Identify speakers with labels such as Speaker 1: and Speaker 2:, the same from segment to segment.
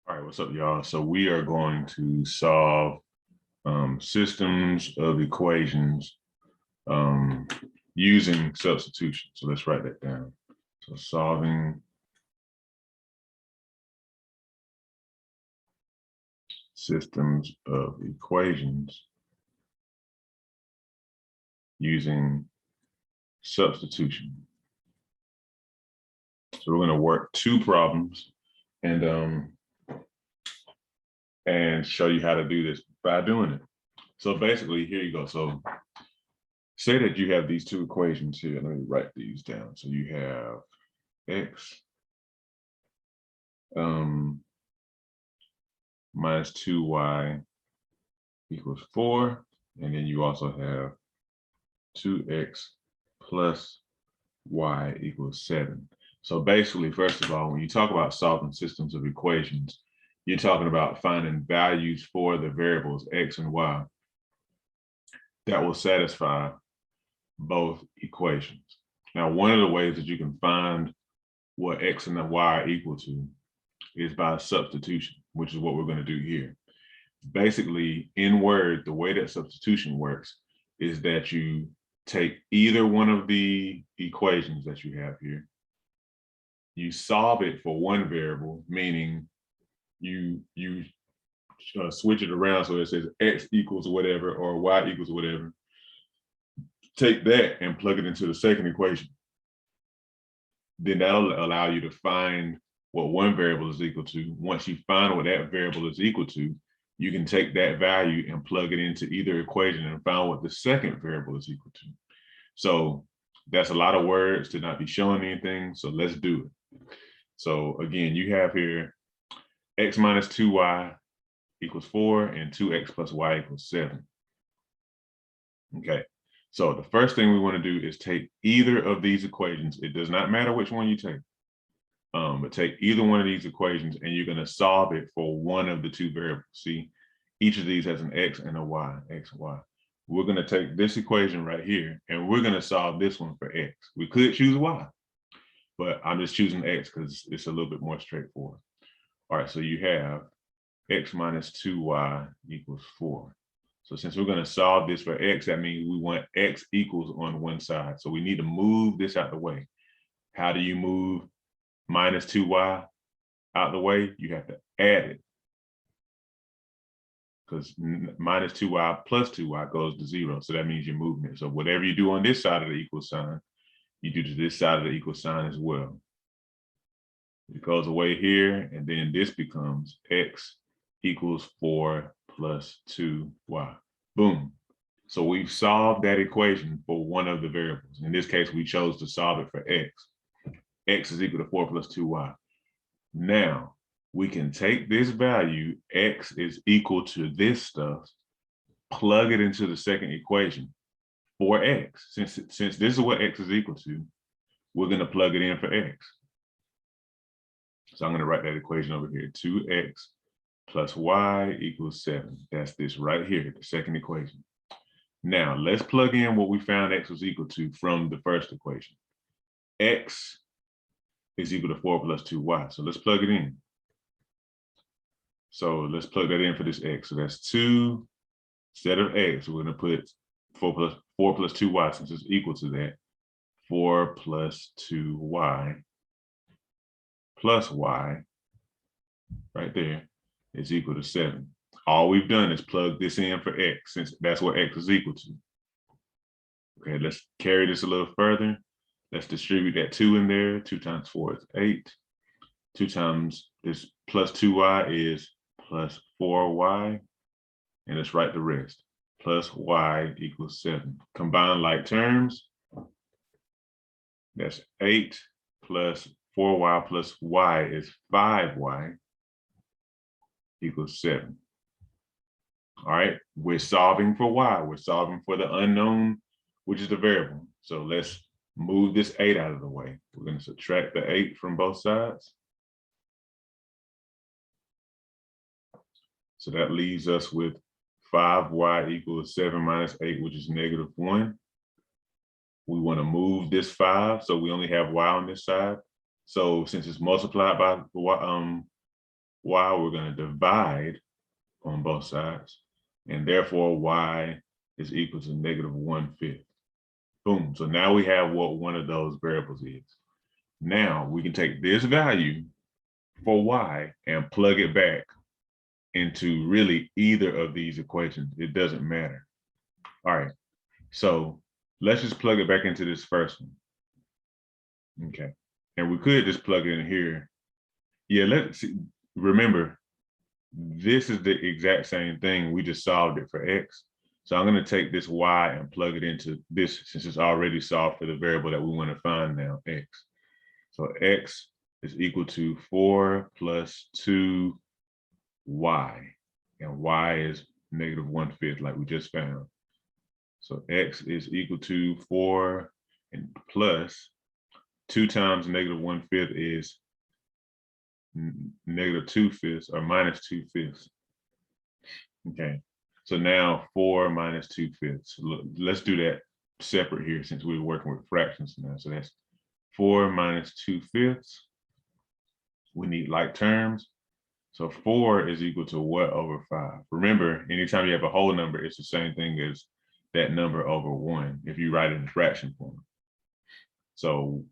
Speaker 1: All right, what's up, y'all? So we are going to solve systems of equations using substitution. So let's write that down. So solving systems of equations using substitution. So we're going to work two problems and show you how to do this by doing it. So basically, here you go. So say that you have these two equations here. Let me write these down. So you have x minus 2y equals 4. And then you also have 2x plus y equals 7. So basically, first of all, when you talk about solving systems of equations, you're talking about finding values for the variables x and y that will satisfy both equations. Now, one of the ways that you can find what x and y are equal to is by substitution, which is what we're going to do here. Basically, in Word, the way that substitution works is that you take either one of the equations that you have here, you solve it for one variable, meaning you switch it around so it says x equals whatever or y equals whatever. Take that and plug it into the second equation. Then that'll allow you to find what one variable is equal to. Once you find what that variable is equal to, you can take that value and plug it into either equation and find what the second variable is equal to. So that's a lot of words to not be showing anything. So let's do it. So again, you have here x minus 2y equals 4 and 2x plus y equals 7. Okay, so the first thing we want to do is take either of these equations. It does not matter which one you take, but take either one of these equations and you're going to solve it for one of the two variables. See, each of these has an x and a y, x, y. We're going to take this equation right here and we're going to solve this one for x. We could choose y, but I'm just choosing x because it's a little bit more straightforward. All right, so you have x minus 2y equals 4. So since we're going to solve this for x, that means we want x equals on one side. So we need to move this out the way. How do you move minus 2y out the way? You have to add it, because minus 2y plus 2y goes to 0. So that means you're moving it. So whatever you do on this side of the equal sign, you do to this side of the equal sign as well. It goes away here, and then this becomes x equals 4 plus 2y. Boom. So we've solved that equation for one of the variables. In this case, we chose to solve it for x. X is equal to 4 plus 2y. Now, we can take this value, x is equal to this stuff, plug it into the second equation for x. Since this is what x is equal to, we're going to plug it in for x. So I'm going to write that equation over here, 2x plus y equals 7. That's this right here, the second equation. Now, let's plug in what we found x was equal to from the first equation. X is equal to 4 plus 2y. So let's plug it in. So let's plug that in for this x. So that's 2 instead of x. We're going to put 4 plus 2y since it's equal to that. 4 plus 2y plus y right there is equal to 7. All we've done is plug this in for x, since that's what x is equal to. Okay, let's carry this a little further. Let's distribute that 2 in there. 2 times 4 is 8. 2 times this plus 2y is plus 4y. And let's write the rest. Plus y equals 7. Combine like terms. That's 8 plus 4y plus y is 5y equals 7. All right, we're solving for y. We're solving for the unknown, which is the variable. So let's move this 8 out of the way. We're going to subtract the 8 from both sides. So that leaves us with 5y equals 7 minus 8, which is -1. We want to move this 5, so we only have y on this side. So since it's multiplied by y, we're going to divide on both sides. And therefore, y is equal to -1/5. Boom. So now we have what one of those variables is. Now we can take this value for y and plug it back into really either of these equations. It doesn't matter. All right. So let's just plug it back into this first one. Okay. And we could just plug it in here. Yeah, let's see. Remember, this is the exact same thing. We just solved it for x. So I'm going to take this y and plug it into this since it's already solved for the variable that we want to find now, x. So x is equal to 4 plus 2y. And y is -1/5 like we just found. So x is equal to 4 and plus 2 times -1/5 is -2/5 or -2/5. Okay, so now 4 minus 2/5. Let's do that separate here since we're working with fractions now. So that's 4 minus 2/5. We need like terms. So 4 is equal to what over 5? Remember, anytime you have a whole number, it's the same thing as that number over 1 if you write it in fraction form. So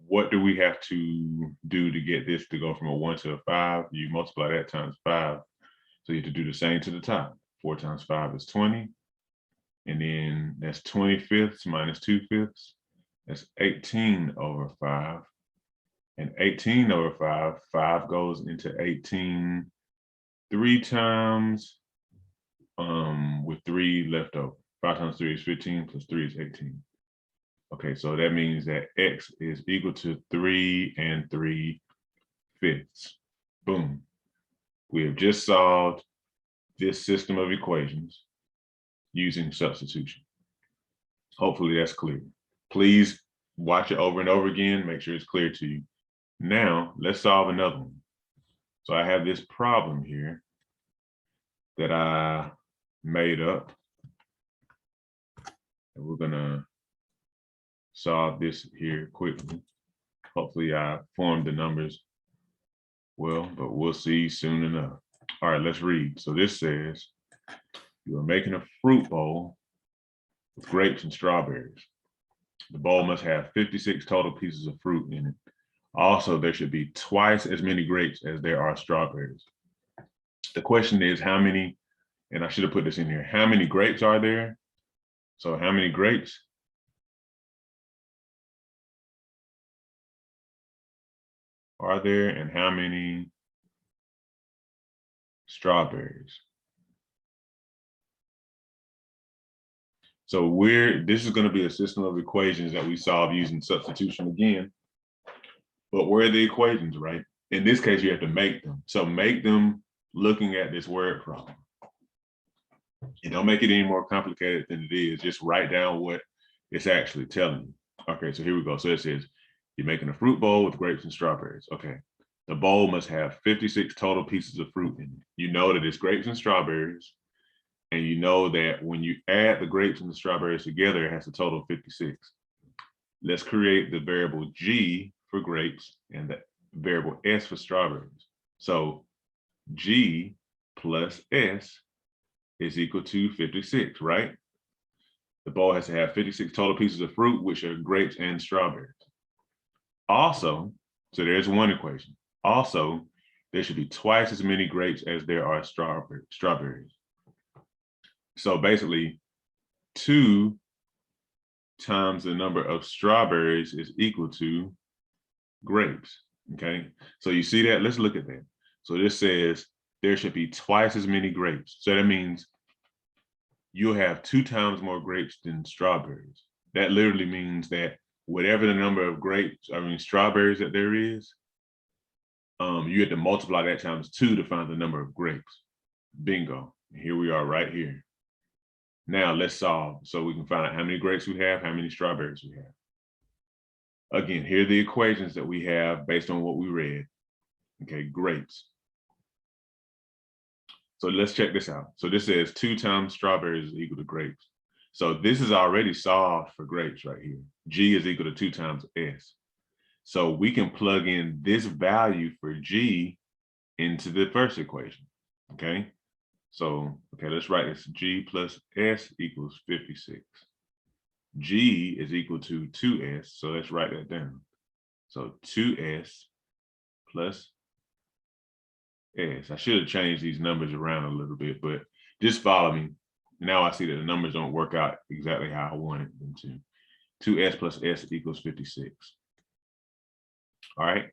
Speaker 1: what do we have to do to get this to go from a 1 to a 5? You multiply that times 5. So you have to do the same to the top. 4 times 5 is 20. And then that's 20/5 minus 2/5. That's 18 over 5. And 18 over 5, 5 goes into 18 3 times with 3 left over. 5 times 3 is 15 plus 3 is 18. Okay, so that means that x is equal to 3 3/5. Boom. We have just solved this system of equations using substitution. Hopefully that's clear. Please watch it over and over again. Make sure it's clear to you. Now, let's solve another one. So I have this problem here that I made up. And we're gonna solve this here quickly. Hopefully I formed the numbers well, but we'll see soon enough. All right, let's read. So this says, you are making a fruit bowl with grapes and strawberries. The bowl must have 56 total pieces of fruit in it. Also, there should be twice as many grapes as there are strawberries. The question is how many, and I should have put this in here, how many grapes are there? So how many grapes? Are there, and how many strawberries? So this is going to be a system of equations that we solve using substitution again. But where are the equations, right? In this case, you have to make them. So make them looking at this word problem. And don't make it any more complicated than it is. Just write down what it's actually telling you. Okay, so here we go. So it says, you're making a fruit bowl with grapes and strawberries. Okay, the bowl must have 56 total pieces of fruit in it. You know that it's grapes and strawberries. And you know that when you add the grapes and the strawberries together, it has a total of 56. Let's create the variable G for grapes and the variable S for strawberries. So G plus S is equal to 56, right? The bowl has to have 56 total pieces of fruit, which are grapes and strawberries. Also, so there's one equation. Also, there should be twice as many grapes as there are strawberries. So basically, 2 times the number of strawberries is equal to grapes, okay? So you see that? Let's look at that. So this says there should be twice as many grapes. So that means you'll have 2 times more grapes than strawberries. That literally means that whatever the number of strawberries that there is, you have to multiply that times 2 to find the number of grapes. Bingo. Here we are right here. Now let's solve so we can find out how many grapes we have, how many strawberries we have. Again, here are the equations that we have based on what we read. Okay, grapes. So let's check this out. So this says 2 times strawberries is equal to grapes. So this is already solved for grapes right here. G is equal to 2 times S. So we can plug in this value for G into the first equation, okay? So, okay, let's write this. G plus S equals 56. G is equal to 2S, so let's write that down. So 2S plus S. I should have changed these numbers around a little bit, but just follow me. Now I see that the numbers don't work out exactly how I wanted them to. 2S plus S equals 56. All right,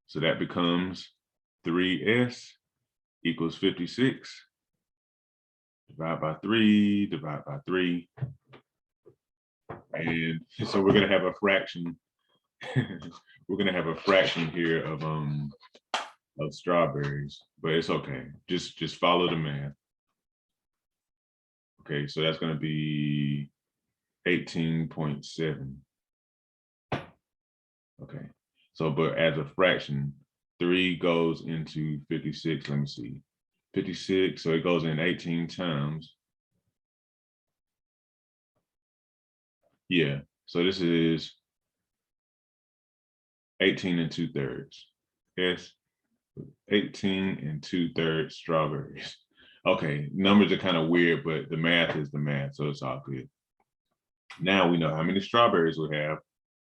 Speaker 1: so that becomes 3S equals 56. Divide by 3, divide by 3. And so we're gonna have a fraction. We're gonna have a fraction here of strawberries, but it's okay. Just follow the math. Okay, so that's gonna be 18.7. Okay, so but as a fraction, 3 goes into 56. Let me see. 56, so it goes in 18 times. Yeah, so this is 18 2/3. Yes, 18 2/3 strawberries. Okay, numbers are kind of weird, but the math is the math, so it's all good. Now we know how many strawberries we have.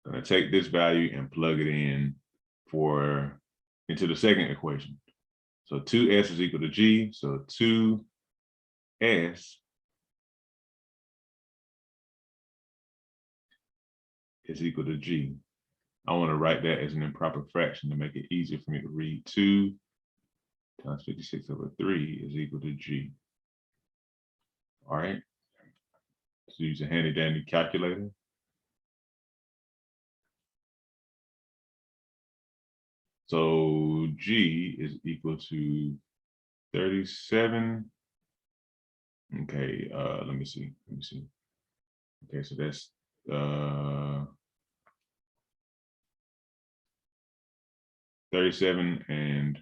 Speaker 1: I'm gonna take this value and plug it in into the second equation. So 2S is equal to G, so 2S is equal to G. I want to write that as an improper fraction to make it easier for me to read. 2 times 56 over 3 is equal to G. All right. So use a handy dandy calculator. So G is equal to 37. Okay, let me see. Okay, so that's 37 and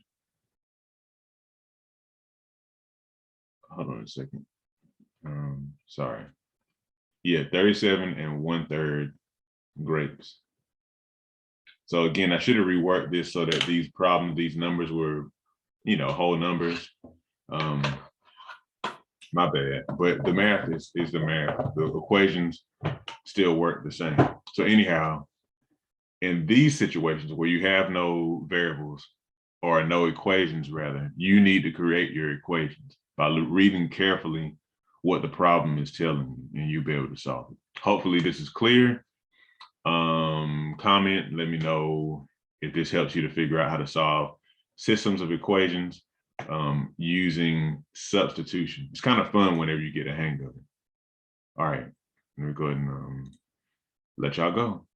Speaker 1: hold on a second. Sorry. Yeah, 37 1/3 grapes. So again, I should have reworked this so that these numbers were, whole numbers. My bad, but the math is the math. The equations still work the same. So anyhow, in these situations where you have no variables or no equations, rather, you need to create your equations by reading carefully what the problem is telling you, and you'll be able to solve it. Hopefully this is clear. Comment, let me know if this helps you to figure out how to solve systems of equations using substitution. It's kind of fun whenever you get a hang of it. All right, let me go ahead and let y'all go.